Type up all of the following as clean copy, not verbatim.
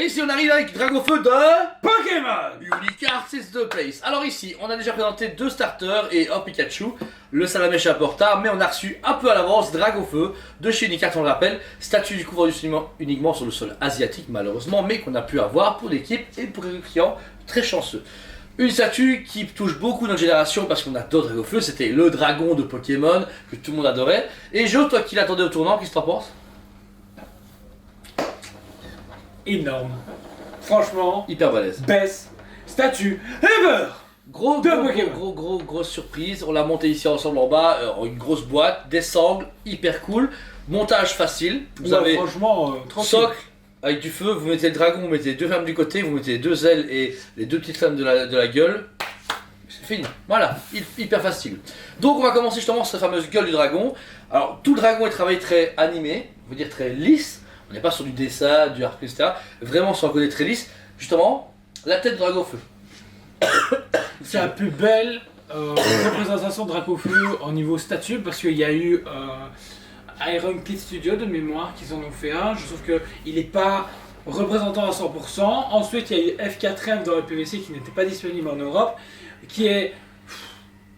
ici on arrive avec Dragon Feu de Pokémon Unicart 6 de Place. Alors ici, on a déjà présenté 2 starters et un Pikachu. Le Salamèche est un peu en retard, mais on a reçu un peu à l'avance Dragon Feu de chez Unicart, on le rappelle. Statut du couvre uniquement sur le sol asiatique malheureusement, mais qu'on a pu avoir pour l'équipe et pour les clients très chanceux. Une statue qui touche beaucoup notre génération parce qu'on adore Dragon Feu, c'était le dragon de Pokémon que tout le monde adorait. Et Jo, toi qui l'attendais au tournant, qu'est-ce que t'en penses? Énorme. Franchement, Hyper balèze. best statue ever. Grosse surprise. On l'a monté ici ensemble en bas, en une grosse boîte, des sangles, hyper cool. Montage facile. Vous avez franchement, tranquille. socle avec du feu, vous mettez le dragon, vous mettez les 2 flammes du côté, vous mettez les 2 ailes et les 2 petites flammes de la gueule. C'est fini. Voilà, hyper facile. Donc on va commencer justement sur cette fameuse gueule du dragon. Alors tout le dragon est travaillé très animé, on veut dire très lisse. On n'est pas sur du dessin, du art, etc. Vraiment sur un côté très lisse. Justement, la tête de Dragon Feu. C'est la plus belle représentation de Dracofeu au niveau statue parce qu'il y a eu Iron Kid Studio de mémoire qui en ont fait un. Je trouve qu'il n'est pas représentant à 100%. Ensuite, il y a eu F4M dans le PVC qui n'était pas disponible en Europe, qui est.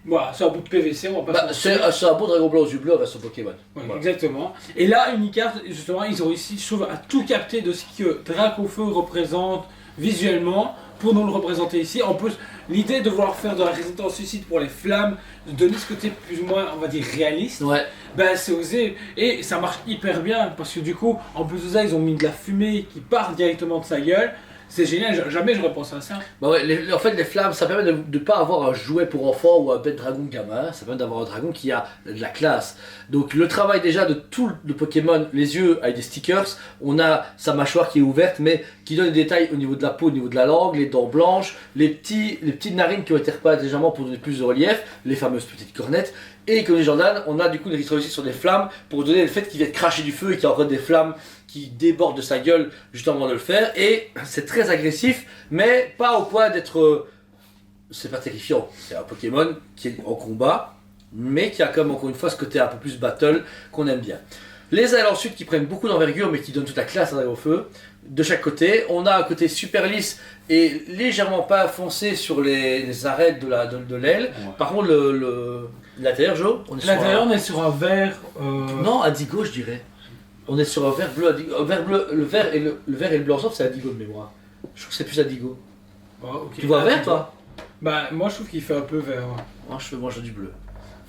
Voilà, c'est un bout de PVC, on va pas se mentir. C'est un beau dragon blanc aux yeux bleus avec son Pokémon. Ouais, Voilà. exactement. Et là, Unicart, justement, ils ont réussi, je trouve, à tout capter de ce que Dracofeu représente visuellement pour nous le représenter ici. En plus, l'idée de vouloir faire de la résistance suicide pour les flammes, de donner ce côté plus ou moins, on va dire, réaliste, Ouais. ben c'est osé. Et ça marche hyper bien parce que du coup, en plus de ça, ils ont mis de la fumée qui part directement de sa gueule. C'est génial, jamais j'aurais pensé à ça. Bah ouais, en fait les flammes ça permet de ne pas avoir un jouet pour enfant ou un bête dragon gamin, ça permet d'avoir un dragon qui a de la classe. Donc le travail déjà de tout le Pokémon, les yeux avec des stickers, on a sa mâchoire qui est ouverte mais qui donne des détails au niveau de la peau, au niveau de la langue, les dents blanches, les petites narines qui ont été repeintes légèrement pour donner plus de relief, les fameuses petites cornettes. Et comme les Jordan, on a du coup des réussi sur des flammes pour donner le fait qu'il vient de cracher du feu et qu'il y a encore des flammes qui débordent de sa gueule juste avant de le faire. Et c'est très agressif, mais pas au point d'être... c'est pas terrifiant, c'est un Pokémon qui est en combat, mais qui a comme encore une fois ce côté un peu plus battle qu'on aime bien. Les ailes ensuite qui prennent beaucoup d'envergure mais qui donnent toute la classe à Dragon Feu. De chaque côté, on a un côté super lisse et légèrement pas foncé sur les arêtes de l'aile. Ouais. Par contre, l'intérieur, Joe, on est sur L'intérieur, on est sur un vert. non, indigo, je dirais. On est sur un vert bleu, indigo. Vert bleu, le vert et le blanc ensemble, c'est indigo de mémoire. Je trouve que c'est plus indigo. Oh, ok. Tu vois vert, toi? Bah, moi je trouve qu'il fait un peu vert. Ouais. Moi, je veux du bleu.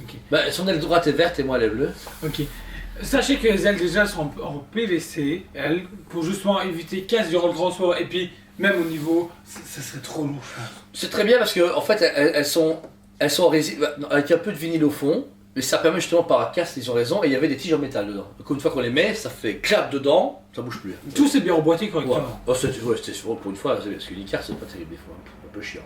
Ok. Bah, son aile droite est verte et moi, elle est bleue. Ok. Sachez que les ailes déjà sont en PVC, elles, pour justement éviter casse durant le transport et puis même au niveau, ça serait trop lourd je pense. C'est très bien parce que en fait, elles sont en résine, avec un peu de vinyle au fond. Et ça permet justement par la casse, ils ont raison, et il y avait des tiges en métal dedans. Donc une fois qu'on les met, ça fait clap dedans, ça bouge plus. Tout s'est bien emboîté Ouais. correctement. Oh, c'était souvent pour une fois, parce que l'Icar c'est pas terrible des fois, un peu chiant.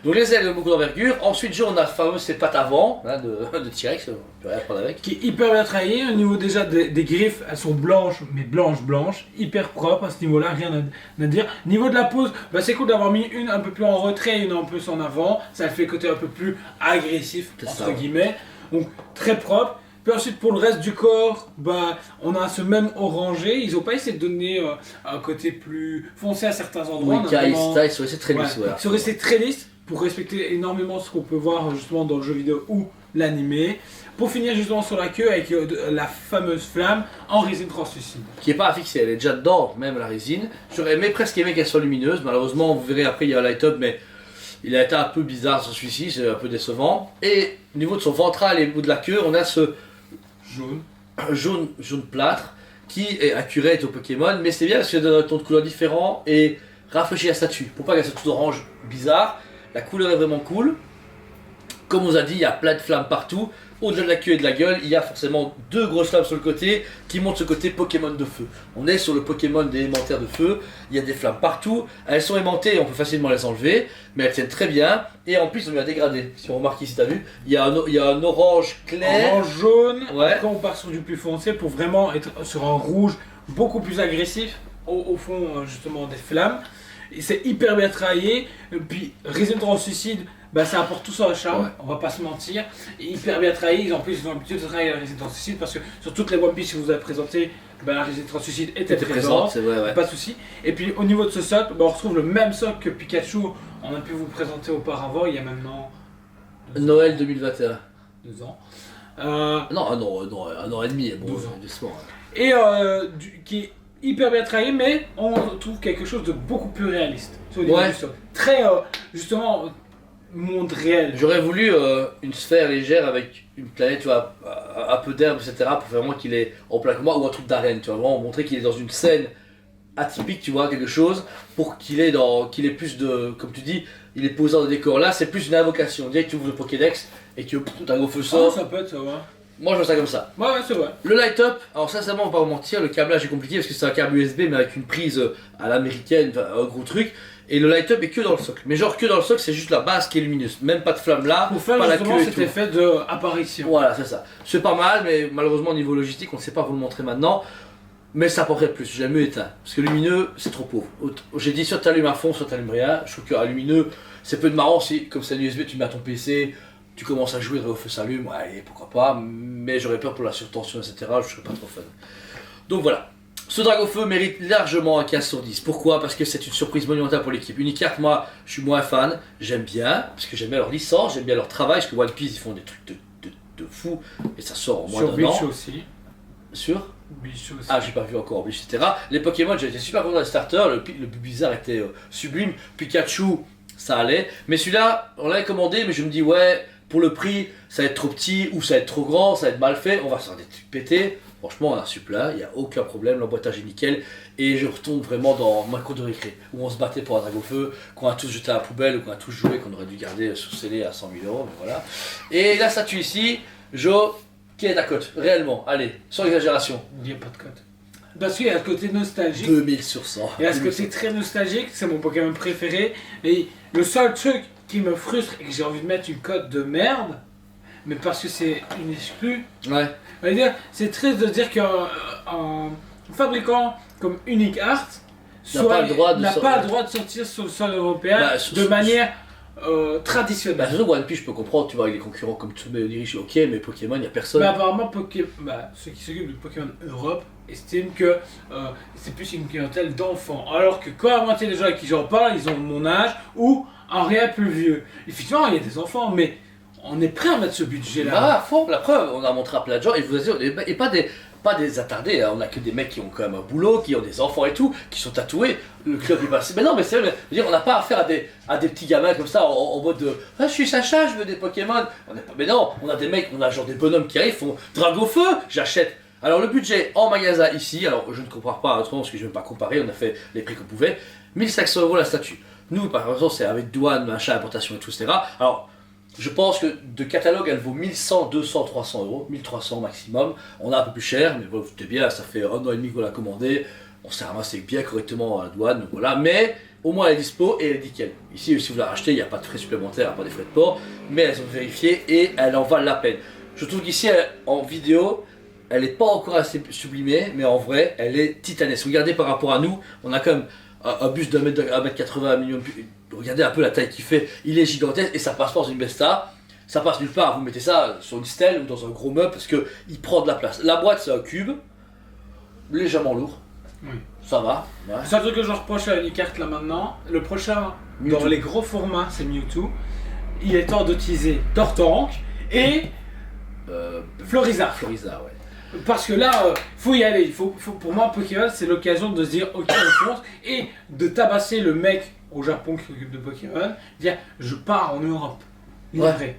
Donc les ailes ont beaucoup d'envergure. Ensuite, on a fameux ces pattes avant hein, de T-Rex, on peut rien prendre avec. Qui est hyper bien travaillé, au niveau déjà des griffes, elles sont blanches, mais blanches, hyper propres à ce niveau-là, rien à dire. Niveau de la pose, bah, c'est cool d'avoir mis une un peu plus en retrait et une un peu plus en avant, ça le fait côté un peu plus agressif, C'est entre ça. guillemets, donc très propre. Puis ensuite pour le reste du corps, bah, on a ce même orangé, ils ont pas essayé de donner un côté plus foncé à certains endroits. Oui, notamment- Kai, c'est très Ouais, lisse, voilà. ils sont restés très lisses pour respecter énormément ce qu'on peut voir justement dans le jeu vidéo ou l'animé. Pour finir justement sur la queue avec la fameuse flamme en résine translucide. Qui est pas affixée, elle est déjà dedans, même la résine. J'aurais presque aimé qu'elle soit lumineuse, malheureusement vous verrez après il y a un light up, mais il a été un peu bizarre sur celui-ci, c'est un peu décevant. Et au niveau de son ventral et au bout de la queue, on a ce Jaune. jaune plâtre qui est accurate au Pokémon, mais c'est bien parce que ça donne un ton de couleur différent et rafraîchit la statue. Pour pas qu'elle soit toute orange bizarre, la couleur est vraiment cool. Comme on vous a dit, il y a plein de flammes partout. Au-delà de la queue et de la gueule, il y a forcément 2 grosses flammes sur le côté qui montrent ce côté Pokémon de feu. On est sur le Pokémon des élémentaires de feu, il y a des flammes partout, elles sont aimantées et on peut facilement les enlever, mais elles tiennent très bien. Et en plus, on lui a dégradé. Si on remarque ici, t'as vu, il y a un orange clair. Orange jaune, Ouais. après on part sur du plus foncé pour vraiment être sur un rouge beaucoup plus agressif au fond justement des flammes. Et c'est hyper bien travaillé, et puis résine translucide, bah ça apporte tout ça au charme, Ouais. on va pas se mentir. Et hyper bien travaillé, en plus ils ont l'habitude de travailler à la Resident Suicide parce que sur toutes les One Piece que vous avez présentées, bah, la Resident Suicide était T'es présente, c'est vrai, ouais. pas de souci. Et puis au niveau de ce socle, bah, on retrouve le même socle que Pikachu, on a pu vous présenter auparavant, il y a maintenant Noël 2021. 2 ans. Non, un an et demi, bon, 12 ans. doucement. Et qui est hyper bien travaillé, mais on trouve quelque chose de beaucoup plus réaliste. Au niveau Ouais. du socle. Très, justement, monde réel. J'aurais voulu une sphère légère avec une planète, tu vois, un peu d'herbe, etc. pour faire vraiment qu'il est en plein combat, ou un truc d'arène, tu vois, vraiment montrer qu'il est dans une scène atypique, tu vois, quelque chose, pour qu'il ait plus de, comme tu dis, il est posé dans le décor. Là, c'est plus une invocation. On dirait que tu ouvres le Pokédex et que tout un gros feu Ah, sort. ça peut être ça, ouais. Moi, je vois ça comme ça. Ouais, c'est vrai. Le light-up, alors sincèrement, on va pas vous mentir, le câblage est compliqué parce que c'est un câble USB mais avec une prise à l'américaine, enfin, un gros truc. Et le light-up est que dans le socle. Mais genre que dans le socle, c'est juste la base qui est lumineuse. Même pas de flamme là, Pour faire pas la justement queue et cet tout. effet d'apparition. Voilà, c'est ça. C'est pas mal, mais malheureusement, au niveau logistique, on ne sait pas vous le montrer maintenant. Mais ça apporterait plus, j'aime mieux éteint. Parce que lumineux, c'est trop pauvre. J'ai dit soit t'allumes à fond, soit t'allumes rien. Je trouve qu'à lumineux, c'est peu de marrant si, comme c'est un USB, tu mets à ton PC, tu commences à jouer, le feu s'allume, ouais, allez, pourquoi pas. Mais j'aurais peur pour la surtension, etc. Je serais pas trop fan. Donc voilà. Ce Dragofeu mérite largement un 15 sur 10. Pourquoi? Parce que c'est une surprise monumentale pour l'équipe. Unicart, moi, je suis moins fan. J'aime bien, parce que j'aime bien leur licence, j'aime bien leur travail. Parce que One Piece, ils font des trucs de fou. Et ça sort en moins Sur d'un Bleach an. aussi. Sûr? Bleach aussi. Ah, j'ai pas vu encore, etc. Les Pokémon, j'ai été super content des starters. Le plus bizarre était sublime. Pikachu, ça allait. Mais celui-là, on l'avait commandé, mais je me dis, ouais, pour le prix, ça va être trop petit ou ça va être trop grand, ça va être mal fait. On va se faire des trucs pétés. Franchement, on a su plein, il n'y a aucun problème. L'emboîtage est nickel. Et je retourne vraiment dans ma cour de récré où on se battait pour un Dragofeu, qu'on a tous jeté à la poubelle ou qu'on a tous joué, qu'on aurait dû garder sous-scellé à 100 000 €. Mais voilà. Et la statue ici, Jo. Qui est à cote, réellement, allez, sans exagération. Il n'y a pas de cote. Parce qu'il y a le côté nostalgique. 2000 sur 100. Il y a ce côté très nostalgique, c'est mon Pokémon préféré. Et le seul truc qui me frustre et que j'ai envie de mettre une cote de merde, mais parce que c'est une exclue, Ouais. on va dire, c'est triste de dire qu'un fabricant comme Unique Art N'a pas le droit de n'a sortir. pas le droit de sortir sur le sol européen Bah, de manière Bah, traditionnelle. surtout One Piece, je peux comprendre, tu vois, les concurrents comme Tsume et Onirish, ok, mais Pokémon, il n'y a personne. Mais apparemment, ceux qui s'occupent de Pokémon Europe estiment que c'est plus une clientèle d'enfants. Alors que quand la moitié des gens avec qui j'en parle, ils ont mon âge ou un réel plus vieux. Effectivement, il y a des enfants, mais on est prêt à mettre ce budget-là. Bah, fort, la preuve, on a montré à plein de gens, et je vous assure, et pas des attardés, hein, on a que des mecs qui ont quand même un boulot, qui ont des enfants et tout, qui sont tatoués, le club est passé. Mais non, mais c'est vrai, je veux dire, on n'a pas affaire à des petits gamins comme ça, en mode de ah, je suis Sacha, je veux des Pokémon. Mais non, on a des mecs, on a genre des bonhommes qui arrivent, font Dragofeu, j'achète. Alors le budget en magasin ici, alors je ne compare pas autrement parce que je ne veux pas comparer, on a fait les prix qu'on pouvait, 1500 € la statue. Nous, par exemple, c'est avec douane, machin, importation et tout, etc. Alors, je pense que de catalogue, elle vaut 1100, 200, 300 €, 1300 maximum. On a un peu plus cher, mais vous doutez bien, ça fait 1 an et demi qu'on l'a commandé. On s'est ramassé bien correctement à la douane, donc voilà. Mais au moins elle est dispo et elle est nickel. Ici, si vous la rachetez, il n'y a pas de frais supplémentaires, pas des frais de port, mais elles sont vérifiées et elle en valent la peine. Je trouve qu'ici, en vidéo, elle n'est pas encore assez sublimée, mais en vrai, elle est titanesque. Regardez par rapport à nous, on a quand même un buste d'un mètre 80, un million. Regardez un peu la taille qu'il fait, il est gigantesque et ça passe pas dans une Besta, ça passe nulle part. Vous mettez ça sur une stèle ou dans un gros meuble parce qu'il prend de la place. La boîte, c'est un cube, légèrement lourd, Oui. ça va. Ouais. Le seul truc que je reproche à Unicart là maintenant, le prochain Mewtwo. dans les gros formats, c'est Mewtwo. Il est temps d'utiliser Tortank et Floriza. Floriza, ouais. Parce que là, faut y aller. Pour moi, Pokémon, c'est l'occasion de se dire ok, on fonce et de tabasser le mec au Japon qui s'occupe de Pokémon, dire je pars en Europe. Ouais. Livré.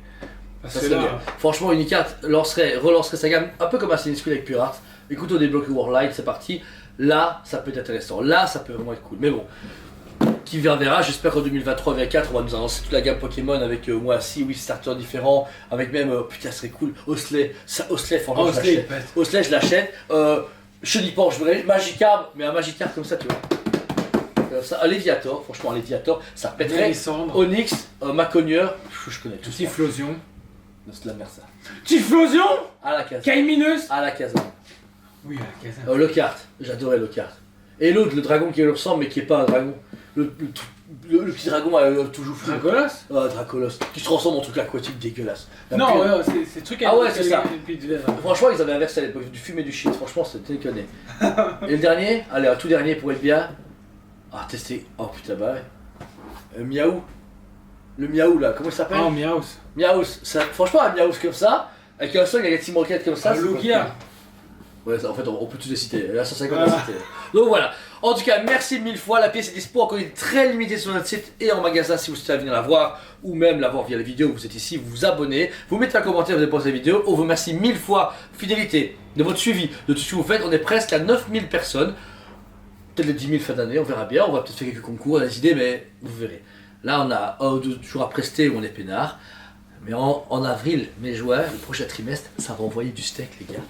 Parce Ça que serait là, bien. Franchement, Unicart relancerait sa gamme, un peu comme Assassin's Creed avec Pure Art. Écoute, on débloque Worldline, c'est parti. Là, ça peut être intéressant. Là, ça peut vraiment être cool. Mais bon, qui verra. J'espère qu'en 2023-2024, on va nous annoncer toute la gamme Pokémon avec au moins 6 ou 8 starters différents. Avec même, putain, ce serait cool. Osley, franchement, je Osley, l'achète. Osley, je l'achète. Chenipan, je voudrais. Magikarp, mais un Magikarp comme ça, tu vois. Comme ça. Un Léviator, franchement, un Léviator, ça pèterait. Mélisandre, Onyx, Maconieur, je connais tout ça. Typhlosion. C'est de la merde ça. Typhlosion, À la case. Kaiminus. À la case. Oui, la Kazan. Lockhart, j'adorais Lockhart. Et l'autre, le dragon qui lui ressemble mais qui est pas un dragon. Le truc le petit dragon tout joufflu. Dracolos? Dracolos. Qui se transforme en truc aquatique dégueulasse. Non, ouais, c'est le truc Ah ouais, c'est ça. ça. Franchement, ils avaient inversé à l'époque, du fumé du shit. Franchement, c'était déconné. Et le dernier, allez, un tout dernier pour être bien. Ah, tester. Oh putain, bah ouais. Miaou. Le miaou là, comment il s'appelle? Oh, Miaus. Miaous. Franchement, un miaous comme ça, avec un son, il y a des petits moquettes comme ça. Lugia. Ouais, en fait, on peut tous les citer. Là, 150 les citer. Donc voilà. En tout cas, merci 1000 fois. La pièce est dispo encore une très limitée sur notre site et en magasin si vous souhaitez venir la voir ou même la voir via la vidéo. Vous êtes ici, vous vous abonnez, vous mettez un commentaire, vous avez pensé la vidéo. On vous remercie 1000 fois, fidélité, de votre suivi, de tout ce que vous faites. On est presque à 9000 personnes. Peut-être les 10 000 fin d'année, on verra bien. On va peut-être faire quelques concours, on a des idées, mais vous verrez. Là, on a 1 ou 2 jours à prester où on est peinard. Mais en avril, mai, juin, le prochain trimestre, ça va envoyer du steak, les gars.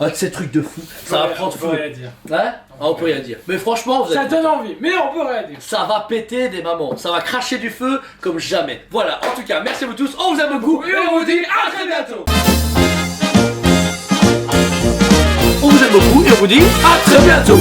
Ah, de ces trucs de fou, ça va prendre fou. On peut rien dire. Hein? On peut rien dire. Mais franchement, vous Ça êtes... donne envie, mais on peut rien dire. Ça va péter des mamans, ça va cracher du feu comme jamais. Voilà, en tout cas, merci à vous tous, on vous aime beaucoup et on vous dit à très bientôt. On vous aime beaucoup et on vous dit à très bientôt.